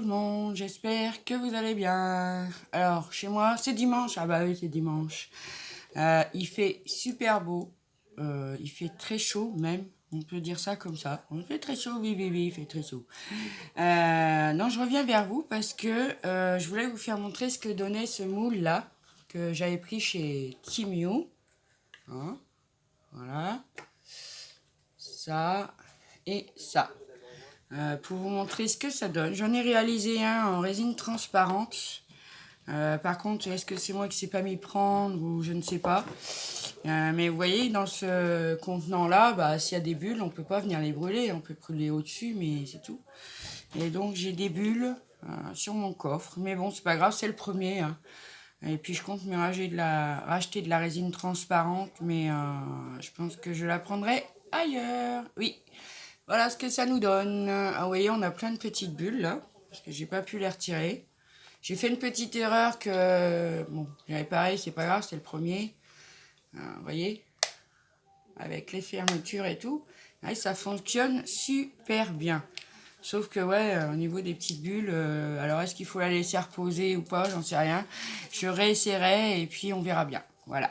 le monde, j'espère que vous allez bien. Alors, chez moi, c'est dimanche. Ah bah oui, c'est dimanche. Il fait super beau. Il fait très chaud même. On peut dire ça comme ça. Il fait très chaud, oui, oui, oui, il fait très chaud. Non, je reviens vers vous parce que je voulais vous faire montrer ce que donnait ce moule-là que j'avais pris chez Timiu. Hein, voilà. Ça et ça. Pour vous montrer ce que ça donne. J'en ai réalisé un en résine transparente. Par contre, est-ce que c'est moi qui ne sais pas m'y prendre ou je ne sais pas. Mais vous voyez, dans ce contenant-là, bah, s'il y a des bulles, on ne peut pas venir les brûler. On peut brûler au-dessus, mais c'est tout. Et donc, j'ai des bulles sur mon coffre. Mais bon, c'est pas grave, c'est le premier. Hein. Et puis, je compte me racheter de la résine transparente, mais je pense que je la prendrai ailleurs. Oui. Voilà ce que ça nous donne. Ah, vous voyez, on a plein de petites bulles là, parce que j'ai pas pu les retirer. J'ai fait une petite erreur que... Bon, j'avais pareil, c'est pas grave, c'est le premier. Vous voyez, avec les fermetures et tout. Ouais, ça fonctionne super bien. Sauf que ouais, au niveau des petites bulles, alors est-ce qu'il faut la laisser reposer ou pas, j'en sais rien. Je réessayerai et puis on verra bien. Voilà.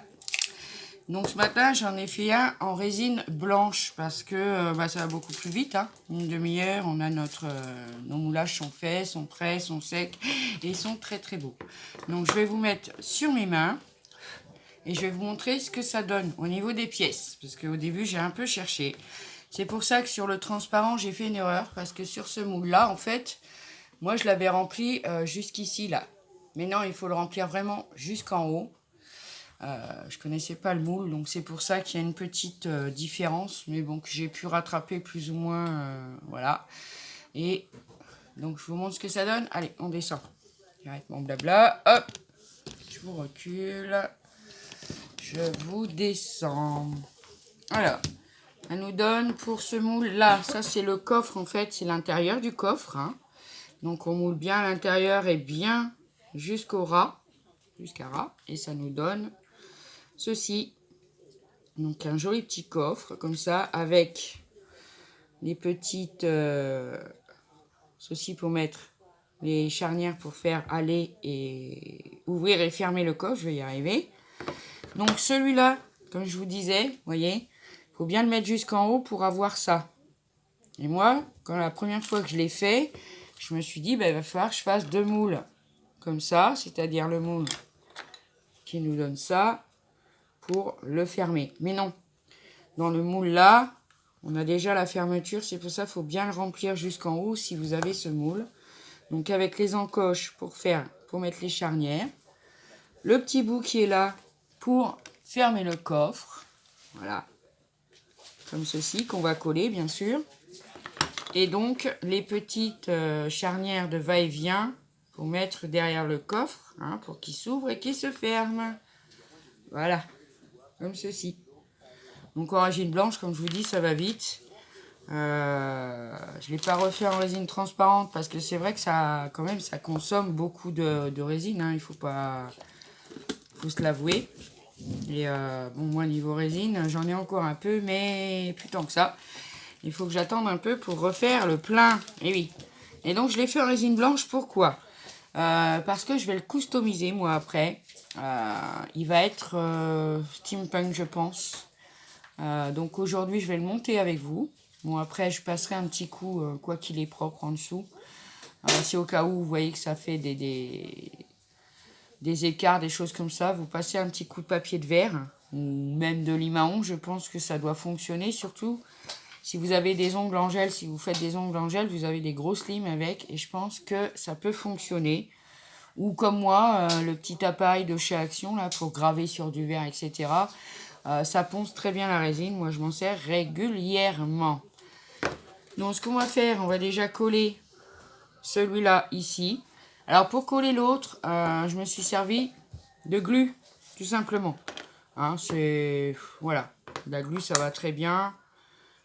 Donc ce matin, j'en ai fait un en résine blanche parce que ça va beaucoup plus vite. Hein. Une demi-heure, on a nos moulages sont faits, sont prêts, sont secs et ils sont très très beaux. Donc je vais vous mettre sur mes mains et je vais vous montrer ce que ça donne au niveau des pièces. Parce qu'au début, j'ai un peu cherché. C'est pour ça que sur le transparent, j'ai fait une erreur parce que sur ce moule-là, en fait, moi je l'avais rempli jusqu'ici là. Mais non, il faut le remplir vraiment jusqu'en haut. Je connaissais pas le moule, donc c'est pour ça qu'il y a une petite différence, mais bon, que j'ai pu rattraper plus ou moins, voilà. Et donc je vous montre ce que ça donne. Allez, on descend. J'arrête mon blabla, hop, je vous recule, je vous descends. Alors, elle nous donne pour ce moule-là, ça c'est le coffre en fait, c'est l'intérieur du coffre. Hein. Donc on moule bien l'intérieur et bien jusqu'au ras, jusqu'à ras, et ça nous donne ceci. Donc un joli petit coffre comme ça avec les petites ceci pour mettre les charnières pour faire aller et ouvrir et fermer le coffre, je vais y arriver. Donc celui-là, comme je vous disais, vous voyez, faut bien le mettre jusqu'en haut pour avoir ça. Et moi, quand la première fois que je l'ai fait, je me suis dit il va falloir que je fasse deux moules comme ça, c'est-à-dire le moule qui nous donne ça pour le fermer. Mais non. Dans le moule là, on a déjà la fermeture, c'est pour ça qu'il faut bien le remplir jusqu'en haut si vous avez ce moule. Donc avec les encoches pour mettre les charnières. Le petit bout qui est là pour fermer le coffre. Voilà. Comme ceci, qu'on va coller bien sûr. Et donc les petites charnières de va-et-vient pour mettre derrière le coffre, hein, pour qu'il s'ouvre et qu'il se ferme. Voilà. Comme ceci. Donc en résine blanche, comme je vous dis, ça va vite. Je ne l'ai pas refait en résine transparente parce que c'est vrai que ça, quand même, ça consomme beaucoup de résine. Hein, il faut se l'avouer. Et bon, moi niveau résine, j'en ai encore un peu, mais plus tant que ça. Il faut que j'attende un peu pour refaire le plein. Et oui. Et donc je l'ai fait en résine blanche. Pourquoi ? Parce que je vais le customiser moi après. Il va être steampunk, je pense. Donc aujourd'hui, je vais le monter avec vous. Bon, après, je passerai un petit coup, quoi qu'il est propre en dessous. Si au cas où vous voyez que ça fait des écarts, des choses comme ça, vous passez un petit coup de papier de verre ou même de lime à ongles. Je pense que ça doit fonctionner. Surtout si vous avez des ongles en gel, si vous faites des ongles en gel, vous avez des grosses limes avec. Et je pense que ça peut fonctionner. Ou comme moi, le petit appareil de chez Action là, pour graver sur du verre, etc. Ça ponce très bien la résine. Moi, je m'en sers régulièrement. Donc, ce qu'on va faire, on va déjà coller celui-là ici. Alors, pour coller l'autre, je me suis servi de glu, tout simplement. Hein, voilà, la glu, ça va très bien.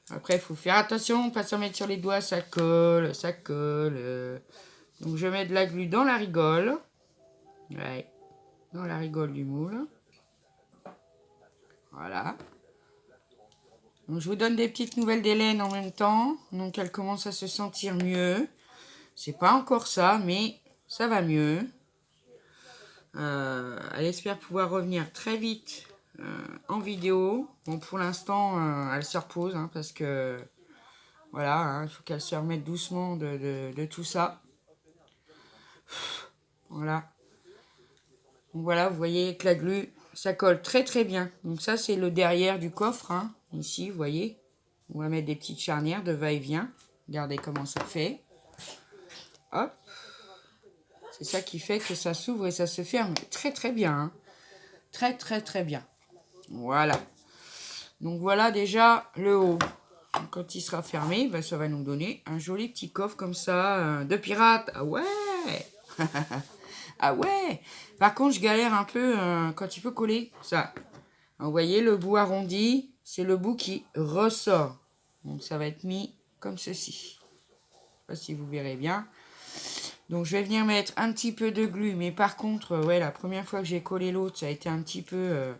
Après, il faut faire attention, pas s'en mettre sur les doigts, ça colle, ça colle. Donc, je mets de la glu dans la rigole. Ouais, dans la rigole du moule. Voilà. Donc, je vous donne des petites nouvelles d'Hélène en même temps. Donc, elle commence à se sentir mieux. C'est pas encore ça, mais ça va mieux. Elle espère pouvoir revenir très vite en vidéo. Bon, pour l'instant, elle se repose hein, parce que voilà, hein, il faut qu'elle se remette doucement de tout ça. Voilà. Donc voilà, vous voyez que la glu, ça colle très très bien. Donc ça, c'est le derrière du coffre. Hein. Ici, vous voyez. On va mettre des petites charnières de va-et-vient. Regardez comment ça fait. Hop. C'est ça qui fait que ça s'ouvre et ça se ferme très très bien. Hein. Très très très bien. Voilà. Donc voilà déjà le haut. Donc, quand il sera fermé, ben, ça va nous donner un joli petit coffre comme ça de pirate. Ah ouais. Ah ouais. Par contre, je galère un peu quand il faut coller ça. Vous voyez, le bout arrondi, c'est le bout qui ressort. Donc ça va être mis comme ceci. Je ne sais pas si vous verrez bien. Donc je vais venir mettre un petit peu de glu. Mais par contre, ouais, la première fois que j'ai collé l'autre, ça a été un petit peu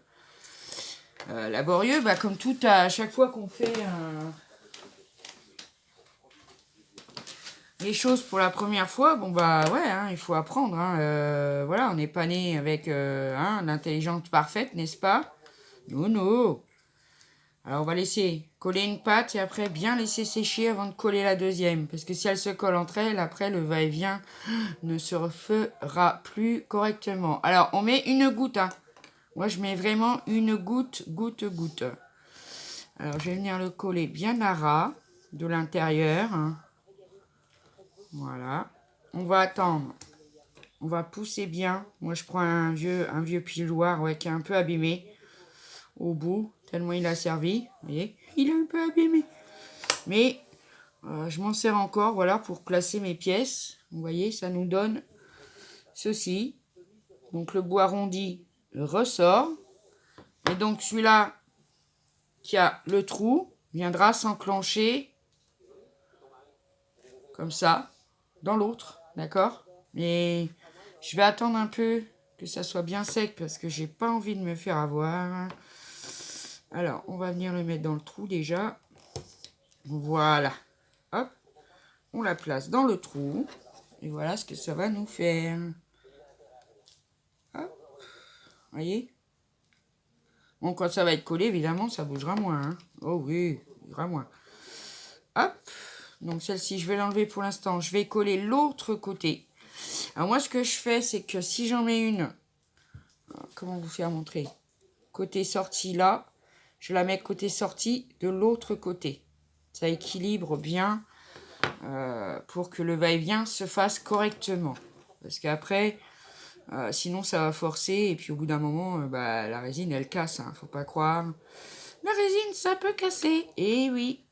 laborieux. Bah, comme tout à chaque fois qu'on fait les choses pour la première fois, bon bah ouais, hein, il faut apprendre. Hein, voilà, on n'est pas né avec hein, l'intelligence parfaite, n'est-ce pas? Non, non. Alors on va laisser coller une pâte et après bien laisser sécher avant de coller la deuxième. Parce que si elle se colle entre elles, après le va-et-vient ne se refera plus correctement. Alors on met une goutte. Hein. Moi je mets vraiment une goutte. Alors je vais venir le coller bien à ras de l'intérieur. Hein. Voilà. On va attendre. On va pousser bien. Moi je prends un vieux piloir ouais, qui est un peu abîmé au bout. Tellement il a servi. Vous voyez, il est un peu abîmé. Mais je m'en sers encore, voilà, pour placer mes pièces. Vous voyez, ça nous donne ceci. Donc le bout arrondi ressort. Et donc celui-là qui a le trou viendra s'enclencher comme ça dans l'autre, d'accord? Mais je vais attendre un peu que ça soit bien sec parce que j'ai pas envie de me faire avoir. Alors, on va venir le mettre dans le trou déjà. Voilà. Hop. On la place dans le trou. Et voilà ce que ça va nous faire. Hop. Voyez? Bon, quand ça va être collé, évidemment, ça bougera moins. Hein. Oh oui, ça bougera moins. Hop. Donc celle-ci, je vais l'enlever pour l'instant. Je vais coller l'autre côté. Alors moi, ce que je fais, c'est que si j'en mets une... Comment vous faire montrer? Côté sortie là, je la mets côté sortie de l'autre côté. Ça équilibre bien pour que le va-et-vient se fasse correctement. Parce qu'après, sinon ça va forcer et puis au bout d'un moment, bah, la résine elle casse. Hein, faut pas croire. La résine ça peut casser. Et oui.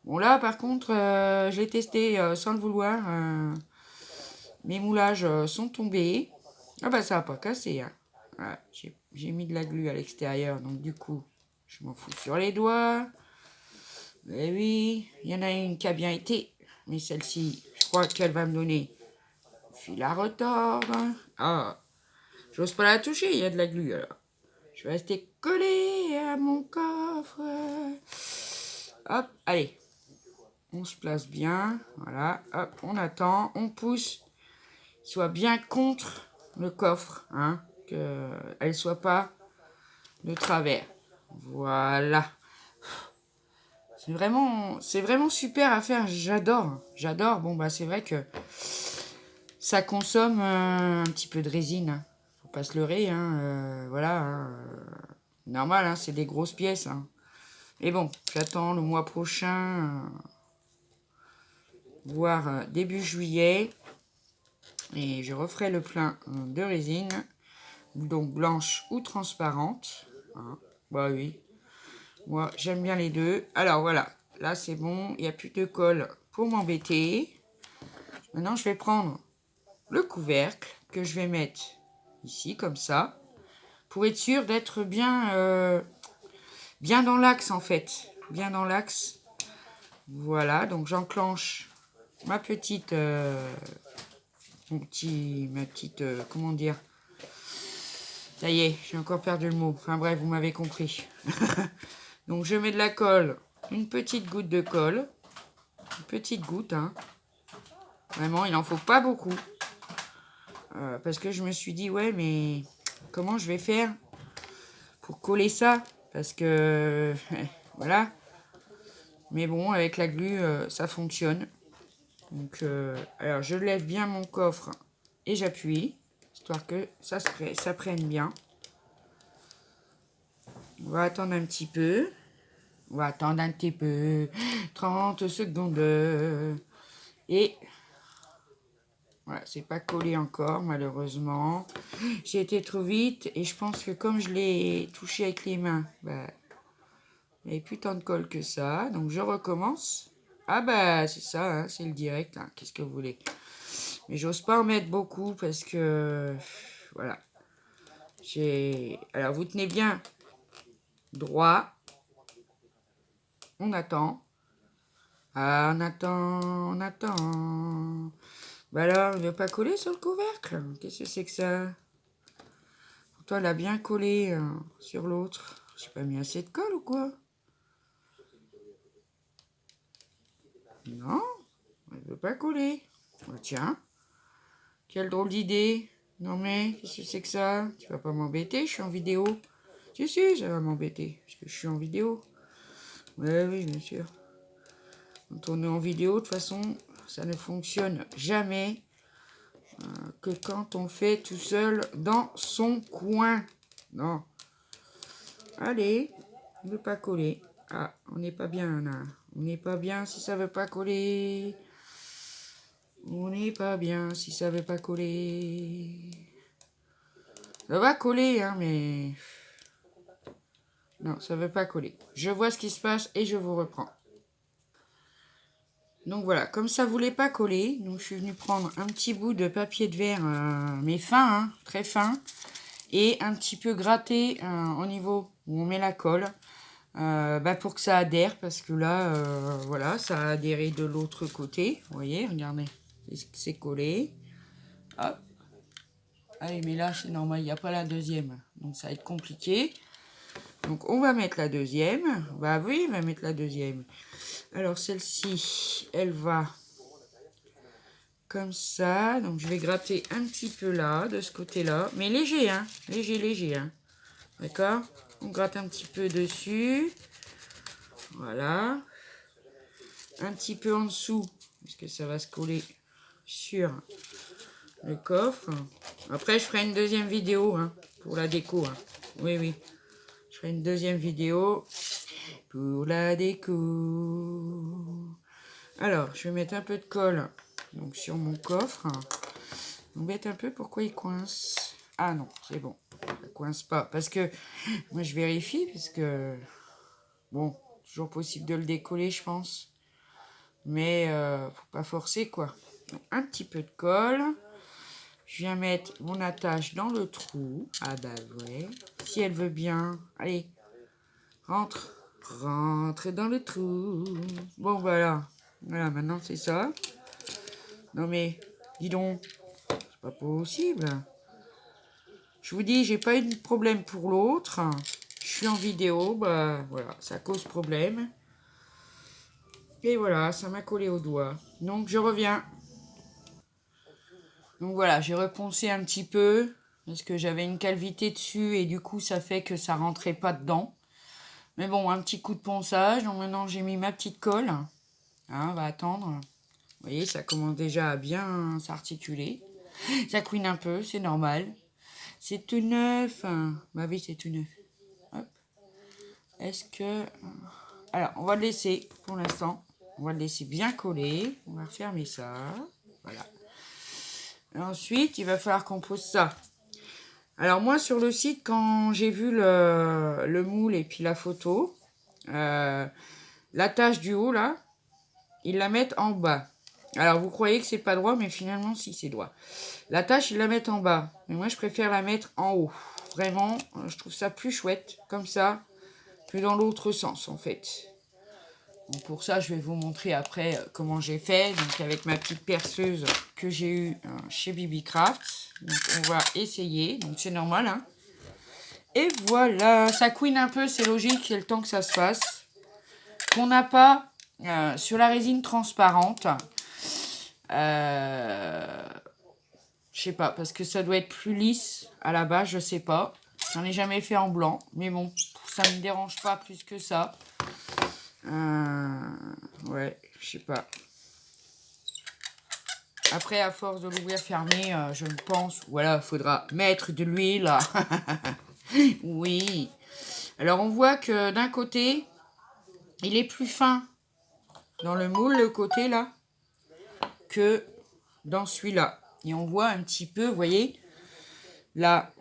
Bon là par contre, je l'ai testé sans le vouloir. Mes moulages sont tombés. Ah bah ça va pas cassé. Hein. Voilà, j'ai mis de la glu à l'extérieur, donc du coup, je m'en fous sur les doigts. Mais oui, il y en a une qui a bien été. Mais celle-ci, je crois qu'elle va me donner fil à retordre. Ah, j'ose pas la toucher, il y a de la glu alors. Je vais rester collé à mon coffre. Hop, allez. On se place bien. Voilà, hop, on attend. On pousse. Soit bien contre le coffre. Hein, qu'elle ne soit pas de travers. Voilà. C'est vraiment super à faire. J'adore. Bon, bah, c'est vrai que ça consomme un petit peu de résine. Hein. Faut pas se leurrer. Hein, voilà. Hein, normal, hein, c'est des grosses pièces. Hein. Mais bon, j'attends le mois prochain, voire début juillet. Et je referai le plein de résine. Donc blanche ou transparente. Hein. Bah oui. Moi, j'aime bien les deux. Alors, voilà. Là, c'est bon. Il n'y a plus de colle pour m'embêter. Maintenant, je vais prendre le couvercle que je vais mettre ici, comme ça. Pour être sûr d'être bien, bien dans l'axe, en fait. Bien dans l'axe. Voilà. Donc, j'enclenche ma petite... comment dire? Ça y est, j'ai encore perdu le mot. Enfin bref, vous m'avez compris. Donc je mets de la colle, une petite goutte de colle, une petite goutte, hein. Vraiment, il n'en faut pas beaucoup. Parce que je me suis dit, ouais, mais comment je vais faire pour coller ça? Parce que, voilà. Mais bon, avec la glu, ça fonctionne. Donc, alors, je lève bien mon coffre et j'appuie, histoire que ça prenne bien. On va attendre un petit peu. On va attendre un petit peu. 30 secondes. Et voilà, c'est pas collé encore, malheureusement. J'ai été trop vite et je pense que comme je l'ai touché avec les mains, bah, il n'y avait plus tant de colle que ça. Donc, je recommence. Ah bah, c'est ça, hein, c'est le direct. Hein, qu'est-ce que vous voulez? Mais j'ose pas en mettre beaucoup parce que... Voilà. Alors, vous tenez bien droit. On attend. Ah, on attend, on attend. Bah alors, il ne veut pas coller sur le couvercle. Qu'est-ce que c'est que ça? Pourtant, elle a bien collé sur l'autre. J'ai pas mis assez de colle ou quoi? Non, elle veut pas coller. Oh, tiens, quelle drôle d'idée. Non mais, qu'est-ce que c'est que ça? Tu vas pas m'embêter, je suis en vidéo. Si, ça va m'embêter, parce que je suis en vidéo. Ouais, oui, bien sûr. Quand on est en vidéo, de toute façon, ça ne fonctionne jamais que quand on fait tout seul dans son coin. Non. Allez, ne pas coller. Ah, on n'est pas bien là. On n'est pas bien si ça veut pas coller. On n'est pas bien si ça veut pas coller. Ça va coller, hein, mais... Non, ça veut pas coller. Je vois ce qui se passe et je vous reprends. Donc voilà, comme ça voulait pas coller, donc je suis venue prendre un petit bout de papier de verre, mais fin, hein, très fin, et un petit peu gratter au niveau où on met la colle, bah pour que ça adhère, parce que là, voilà, ça a adhéré de l'autre côté. Vous voyez, regardez, c'est collé. Hop. Allez, mais là, c'est normal, il n'y a pas la deuxième, donc ça va être compliqué. Donc on va mettre la deuxième. Bah oui, on va mettre la deuxième. Alors celle-ci, elle va comme ça. Donc je vais gratter un petit peu là, de ce côté-là. Mais léger, hein. Léger, hein. D'accord? On gratte un petit peu dessus. Voilà. Un petit peu en dessous, parce que ça va se coller sur le coffre. Après, je ferai une deuxième vidéo hein, pour la déco. Hein. Oui. Je ferai une deuxième vidéo pour la déco. Alors, je vais mettre un peu de colle donc, sur mon coffre. On m'embête un peu, pourquoi il coince? Ah non, c'est bon, ça coince pas. Parce que, moi je vérifie, parce que, bon, toujours possible de le décoller, je pense. Mais, faut pas forcer, quoi. Donc, un petit peu de colle. Je viens mettre mon attache dans le trou. Ah bah ouais. Si elle veut bien. Allez, rentre. Rentre dans le trou. Bon, voilà. Voilà, maintenant c'est ça. Non mais, dis donc, c'est pas possible. Je vous dis, j'ai pas eu de problème pour l'autre. Je suis en vidéo, bah voilà, ça cause problème. Et voilà, ça m'a collé au doigt. Donc je reviens. Donc voilà, j'ai reponcé un petit peu parce que j'avais une calvité dessus et du coup ça fait que ça rentrait pas dedans. Mais bon, un petit coup de ponçage. Donc maintenant j'ai mis ma petite colle. Hein, on va attendre. Vous voyez, ça commence déjà à bien s'articuler. Ça couine un peu, c'est normal. C'est tout neuf. Bah oui, c'est tout neuf. Hop. Est-ce que... Alors, on va le laisser pour l'instant. On va le laisser bien coller. On va refermer ça. Voilà. Et ensuite, il va falloir qu'on pose ça. Alors moi, sur le site, quand j'ai vu le moule et puis la photo, l'attache du haut, là, ils la mettent en bas. Alors, vous croyez que c'est pas droit, mais finalement, si, c'est droit. L'attache, ils la mettent en bas. Mais moi, je préfère la mettre en haut. Vraiment, je trouve ça plus chouette, comme ça, que dans l'autre sens, en fait. Donc pour ça, je vais vous montrer après comment j'ai fait. Donc avec ma petite perceuse que j'ai eue chez BB-Craft. Donc on va essayer. Donc c'est normal. Hein. Et voilà, ça couine un peu, c'est logique. Il y a le temps que ça se fasse. Qu'on n'a pas sur la résine transparente. Je sais pas, parce que ça doit être plus lisse à la base, je sais pas. J'en ai jamais fait en blanc, mais bon, ça me dérange pas plus que ça. Ouais, je sais pas. Après, à force de l'ouvrir fermé, je pense, voilà, faudra mettre de l'huile. Oui. Alors, on voit que d'un côté, il est plus fin dans le moule, le côté là, que dans celui-là. Et on voit un petit peu, vous voyez, là,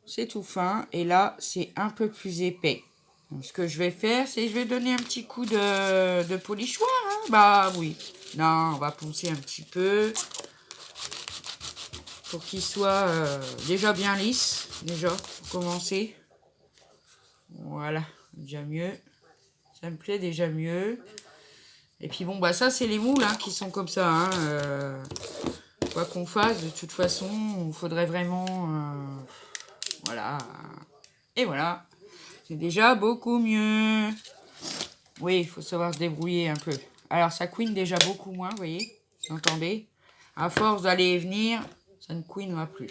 c'est tout fin, et là, c'est un peu plus épais. Donc, ce que je vais faire, c'est je vais donner un petit coup de polissoir. Hein. Bah oui. Non, on va poncer un petit peu pour qu'il soit déjà bien lisse, déjà, pour commencer. Voilà, déjà mieux. Ça me plaît déjà mieux. Et puis bon, bah ça, c'est les moules hein, qui sont comme ça. Hein, quoi qu'on fasse, de toute façon, il faudrait vraiment... voilà. Et voilà. C'est déjà beaucoup mieux. Oui, il faut savoir se débrouiller un peu. Alors, ça couine déjà beaucoup moins, vous voyez. Vous entendez? À force d'aller et venir, ça ne couinera plus.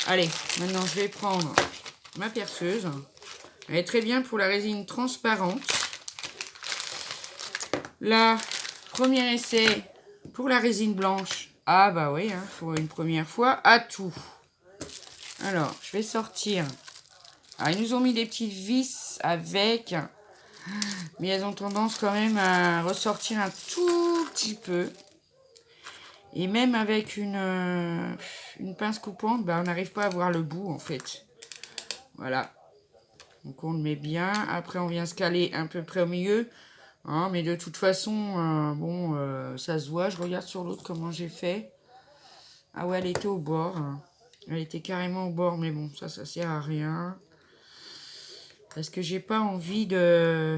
Allez, maintenant, je vais prendre ma perceuse. Elle est très bien pour la résine transparente. Là, premier essai pour la résine blanche. Ah bah oui, hein, pour une première fois, à tout. Alors, je vais sortir. Ah, ils nous ont mis des petites vis avec, mais elles ont tendance quand même à ressortir un tout petit peu. Et même avec une pince coupante, bah, on n'arrive pas à voir le bout en fait. Voilà. Donc on le met bien. Après, on vient se caler à peu près au milieu. Hein, mais de toute façon, bon, ça se voit. Je regarde sur l'autre comment j'ai fait. Ah ouais, elle était au bord. Hein. Elle était carrément au bord, mais bon, ça sert à rien. Parce que j'ai pas envie de...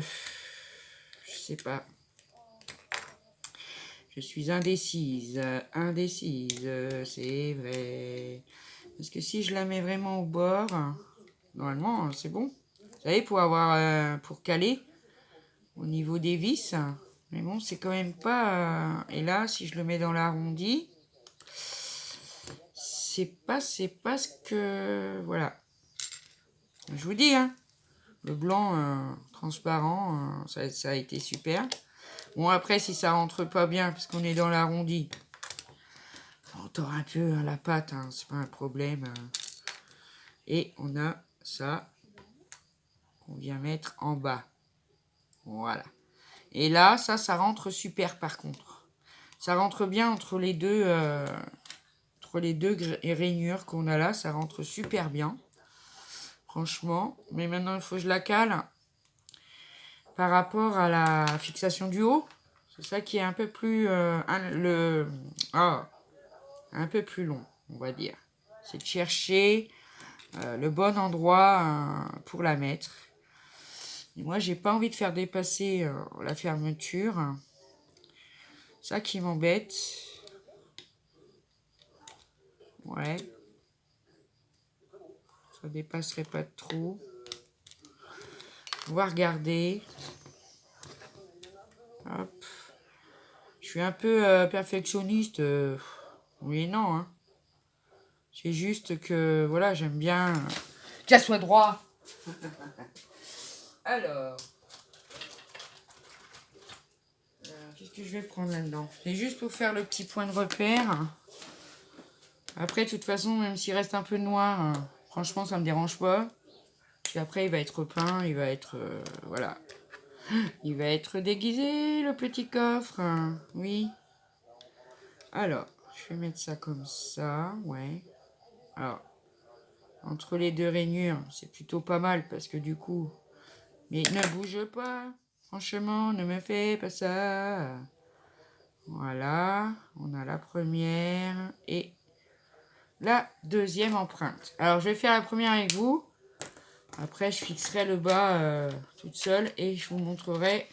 Je sais pas. Je suis indécise. Indécise, c'est vrai. Parce que si je la mets vraiment au bord, normalement, c'est bon. Vous savez, pour avoir... pour caler au niveau des vis. Mais bon, c'est quand même pas... Et là, si je le mets dans l'arrondi... C'est pas ce que... Voilà. Je vous dis, hein. Le blanc transparent, ça a été super. Bon, après, si ça rentre pas bien, parce qu'on est dans l'arrondi, on tord un peu hein, la pâte, hein, c'est pas un problème. Et on a ça qu'on vient mettre en bas. Voilà. Et là, ça rentre super par contre. Ça rentre bien entre les deux rainures qu'on a là, ça rentre super bien. Franchement. Mais maintenant, il faut que je la cale par rapport à la fixation du haut. C'est ça qui est un peu plus... un peu plus long, on va dire. C'est de chercher le bon endroit pour la mettre. Et moi, j'ai pas envie de faire dépasser la fermeture. Ça qui m'embête. Ouais. Ça dépasserait pas trop. On va regarder. Hop. Je suis un peu perfectionniste. Oui et non. Hein. C'est juste que, voilà, j'aime bien que ça soit droit. Alors. Qu'est-ce que je vais prendre là-dedans? C'est juste pour faire le petit point de repère. Après, de toute façon, même s'il reste un peu de noir, franchement, ça me dérange pas. Puis après, il va être peint, il va être... voilà. Il va être déguisé, le petit coffre. Oui. Alors, je vais mettre ça comme ça, ouais. Alors, entre les deux rainures, c'est plutôt pas mal parce que du coup... Mais ne bouge pas. Franchement, ne me fais pas ça. Voilà. On a la première et la deuxième empreinte. Alors, je vais faire la première avec vous. Après, je fixerai le bas toute seule et je vous montrerai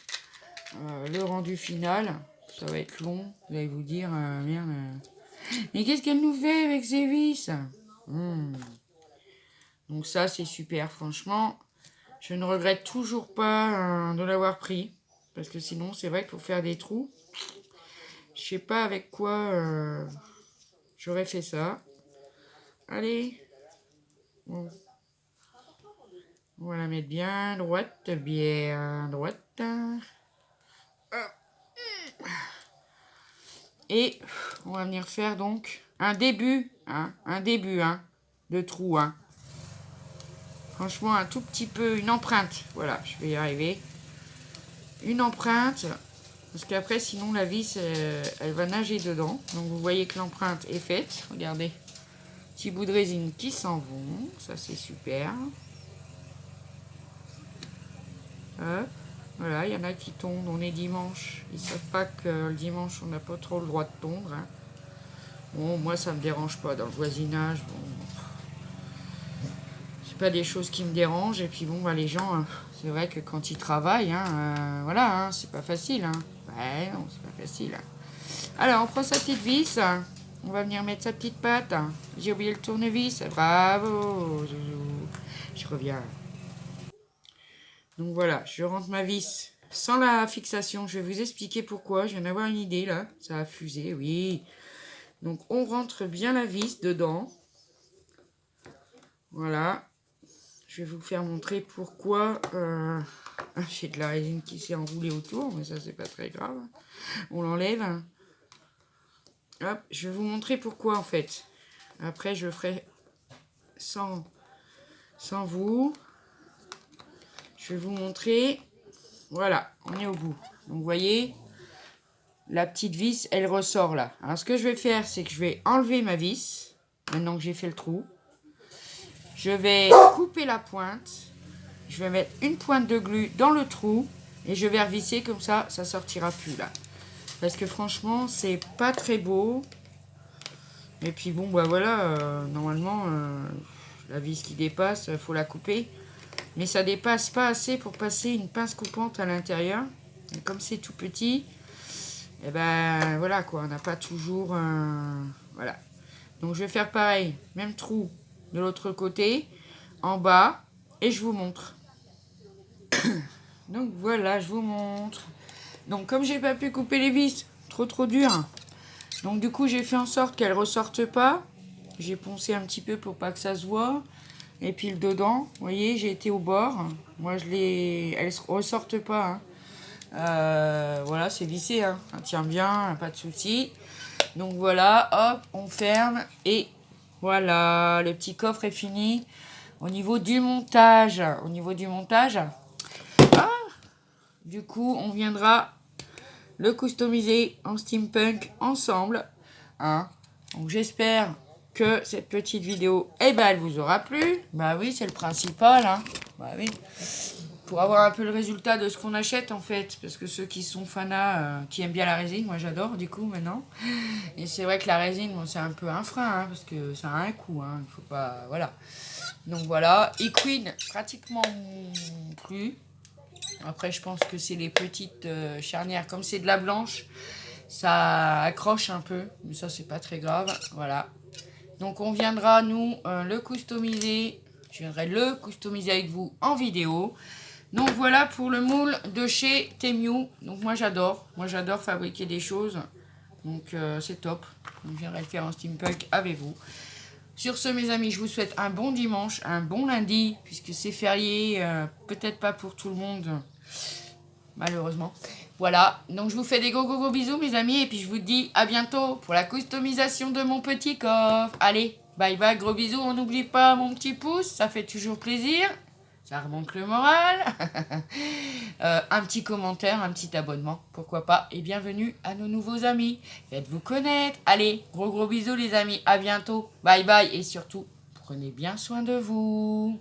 le rendu final. Ça va être long. Vous allez vous dire, merde. Mais qu'est-ce qu'elle nous fait avec ces vis? Donc ça, c'est super. Franchement, je ne regrette toujours pas de l'avoir pris. Parce que sinon, c'est vrai qu'il faut faire des trous. Je sais pas avec quoi j'aurais fait ça. Allez. Bon. On va la mettre bien droite, bien droite. Et on va venir faire donc un début, de trou. Franchement, un tout petit peu, une empreinte. Voilà, je vais y arriver. Une empreinte, parce qu'après, sinon, la vis, elle va nager dedans. Donc, vous voyez que l'empreinte est faite. Regardez, petits bouts de résine qui s'en vont. Ça, c'est super. Hop. Voilà, il y en a qui tondent. On est dimanche. Ils savent pas que le dimanche, on n'a pas trop le droit de tondre. Bon, moi, ça me dérange pas dans le voisinage. Bon, c'est pas des choses qui me dérangent. Et puis, bon, bah, les gens, c'est vrai que quand ils travaillent, voilà, c'est pas facile. Ouais, non, c'est pas facile. Alors, on prend sa petite vis. On va venir mettre sa petite patte. J'ai oublié le tournevis. Bravo. Je reviens. Donc voilà, je rentre ma vis sans la fixation. Je vais vous expliquer pourquoi. Je viens d'avoir une idée là. Ça a fusé, oui. Donc on rentre bien la vis dedans. Voilà. Je vais vous faire montrer pourquoi j'ai de la résine qui s'est enroulée autour. Mais ça, c'est pas très grave. On l'enlève. Hop, je vais vous montrer pourquoi en fait. Après, je le ferai sans vous. Je vais vous montrer. Voilà, on est au bout. Donc, vous voyez, la petite vis, elle ressort là. Alors, ce que je vais faire, c'est que je vais enlever ma vis. Maintenant que j'ai fait le trou. Je vais couper la pointe. Je vais mettre une pointe de glu dans le trou. Et je vais revisser comme ça, ça sortira plus là. Parce que franchement, c'est pas très beau. Et puis bon, bah voilà, normalement, la vis qui dépasse, il faut la couper. Mais ça dépasse pas assez pour passer une pince coupante à l'intérieur. Et comme c'est tout petit, et ben voilà quoi, on n'a pas toujours voilà. Donc je vais faire pareil, même trou de l'autre côté, en bas, et je vous montre. Donc voilà, je vous montre. Donc comme j'ai pas pu couper les vis, trop dur. Donc du coup j'ai fait en sorte qu'elles ressortent pas. J'ai poncé un petit peu pour pas que ça se voit. Et puis le dedans, vous voyez, j'ai été au bord. Moi, elles ne ressortent pas. Voilà, c'est vissé. Ça tient bien, pas de souci. Donc voilà, hop, on ferme. Et voilà, le petit coffre est fini. Au niveau du montage, du coup, on viendra le customiser en steampunk ensemble. Donc j'espère que cette petite vidéo, elle vous aura plu. Bah oui, c'est le principal. Bah oui. Pour avoir un peu le résultat de ce qu'on achète en fait. Parce que ceux qui sont fanas, qui aiment bien la résine, moi j'adore du coup maintenant. Et c'est vrai que la résine, bon, c'est un peu un frein. Parce que ça a un coût. Il faut pas... Voilà. Donc voilà. Equine, pratiquement plus. Après, je pense que c'est les petites charnières. Comme c'est de la blanche, ça accroche un peu. Mais ça, c'est pas très grave. Voilà. Donc, on viendra, nous, le customiser. Je viendrai le customiser avec vous en vidéo. Donc, voilà pour le moule de chez Temu. Donc, moi, j'adore. Moi, j'adore fabriquer des choses. Donc, c'est top. Donc, je viendrai le faire en steampunk avec vous. Sur ce, mes amis, je vous souhaite un bon dimanche, un bon lundi, puisque c'est férié, peut-être pas pour tout le monde, malheureusement. Voilà, donc je vous fais des gros bisous, mes amis, et puis je vous dis à bientôt pour la customisation de mon petit coffre. Allez, bye bye, gros bisous, on n'oublie pas mon petit pouce, ça fait toujours plaisir. Ça remonte le moral. Un petit commentaire, un petit abonnement, pourquoi pas. Et bienvenue à nos nouveaux amis. Faites-vous connaître. Allez, gros bisous les amis. À bientôt. Bye bye. Et surtout, prenez bien soin de vous.